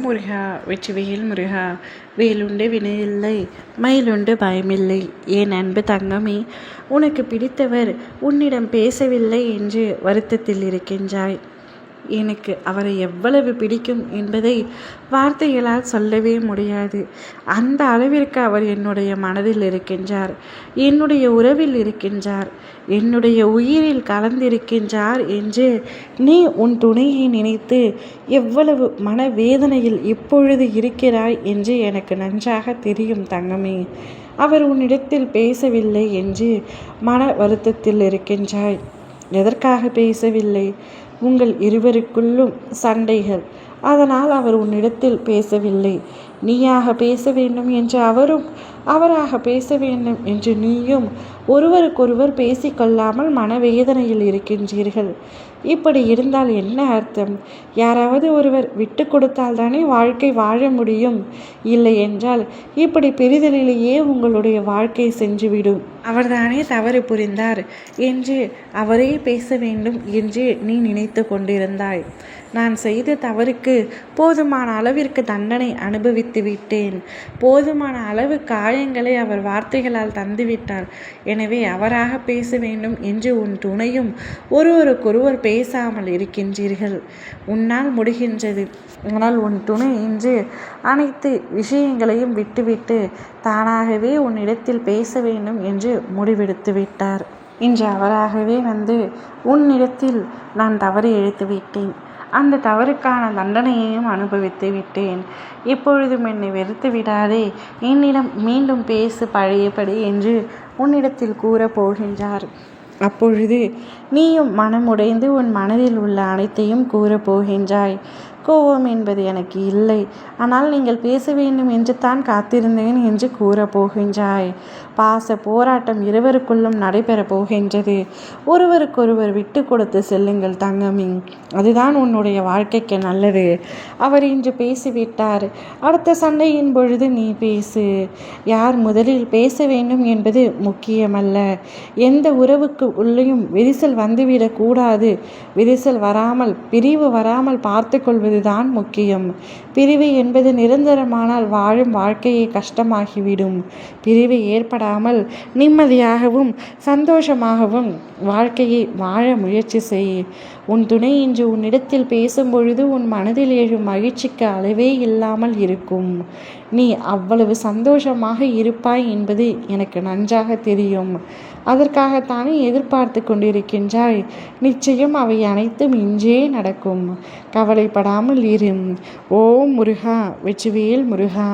முருகா வெற்றிவேல் முருகா. வேலுண்டு வினையில்லை, மயிலுண்டு பயமில்லை. என் அன்பு தங்கமே, உனக்கு பிடித்தவர் உன்னிடம் பேசவில்லை என்று வருத்தத்தில் இருக்கின்றாய். எனக்கு அவரை எவ்வளவு பிடிக்கும் என்பதை வார்த்தைகளால் சொல்லவே முடியாது. அந்த அளவிற்கு அவர் என்னுடைய மனதில் இருக்கின்றார், என்னுடைய உறவில் இருக்கின்றார், என்னுடைய உயிரில் கலந்திருக்கின்றார் என்று நீ உன் துணையை நினைத்து எவ்வளவு மனவேதனையில் இப்பொழுது இருக்கிறாய் என்று எனக்கு நன்றாக தெரியும் தங்கமே. அவர் உன்னிடத்தில் பேசவில்லை என்று மன வருத்தத்தில் இருக்கின்றாய். எதற்காக பேசவில்லை? உங்கள் இருவருக்குள்ளும் சண்டைகள், அதனால் அவர் உன்னிடத்தில் பேசவில்லை. நீயாக பேச வேண்டும் என்று அவரும், அவராக பேச வேண்டும் என்று நீயும் ஒருவருக்கொருவர் பேசிக்கொள்ளாமல் மனவேதனையில் இருக்கின்றீர்கள். இப்படி இருந்தால் என்ன அர்த்தம்? யாராவது ஒருவர் விட்டு கொடுத்தால் தானே வாழ்க்கை வாழ முடியும். இல்லை என்றால் இப்படி பெரிதலிலேயே உங்களுடைய வாழ்க்கை சென்றுவிடும். அவர்தானே தவறு புரிந்தார் என்று அவரே பேச வேண்டும் என்று நீ நினைத்து கொண்டிருந்தாய். நான் செய்த தவறுக்கு போதுமான அளவிற்கு தண்டனை அனுபவித்து விட்டேன். போதுமான அளவு காயங்களை அவர் வார்த்தைகளால் தந்துவிட்டார். எனவே அவராக பேச வேண்டும் என்று உன் துணையும் ஒருவருக்கொருவர் பேசாமல் இருக்கின்றீர்கள். உன்னால் முடிகின்றது. ஆனால் உன் துணை இன்று அனைத்து விஷயங்களையும் விட்டுவிட்டு தானாகவே உன்னிடத்தில் பேச வேண்டும் என்று முடிவெடுத்து விட்டார். இன்று அவராகவே வந்து உன்னிடத்தில் நான் தவறு இழைத்து விட்டேன், அந்த தவறுக்கான தண்டனையையும் அனுபவித்து விட்டேன், இப்பொழுதும் என்னை வெறுத்து விடாதே, என்னிடம் மீண்டும் பேசு பழையபடி என்று உன்னிடத்தில் கூறப் போகின்றார். அப்பொழுது நீயும் மனமுடைந்து உன் மனதில் உள்ள அனைத்தையும் கூறப்போகின்றாய். கோபம் என்பது எனக்கு இல்லை, ஆனால் நீங்கள் பேச வேண்டும் என்று தான் காத்திருந்தேன் என்று கூறப்போகின்றாய். பாச போராட்டம் இருவருக்குள்ளும் நடைபெறப் போகின்றது. ஒருவருக்கொருவர் விட்டு கொடுத்து செல்லுங்கள் தங்கமி, அதுதான் உன்னுடைய வாழ்க்கைக்கு நல்லது. அவர் இன்று பேசிவிட்டார், அடுத்த சண்டையின் பொழுது நீ பேசு. யார் முதலில் பேச வேண்டும் என்பது முக்கியமல்ல. எந்த உறவுக்கு உள்ளேயும் விரிசல் வந்துவிடக்கூடாது. விரிசல் வராமல், பிரிவு வராமல் பார்த்து கொள்வதுதான் முக்கியம். பிரிவு என்பது நிரந்தரமானால் வாழும் வாழ்க்கையை கஷ்டமாகிவிடும். பிரிவு ஏற்படாமல் நிம்மதியாகவும் சந்தோஷமாகவும் வாழ்க்கையை வாழ முயற்சி செய். உன் துணை இன்று உன்னிடத்தில் பேசும் பொழுது உன் மனதில் எழும் மகிழ்ச்சிக்கு அளவே இல்லாமல் இருக்கும். நீ அவ்வளவு சந்தோஷமாக இருப்பாய் என்பது எனக்கு நன்றாக தெரியும். அதற்காகத்தானே எதிர்பார்த்து கொண்டிருக்கின்றாய். நிச்சயம் அவை அனைத்தும் இன்றே நடக்கும். கவலைப்படாமல் இரு. ஓம் முருகா வெற்றிவேல் முருகா.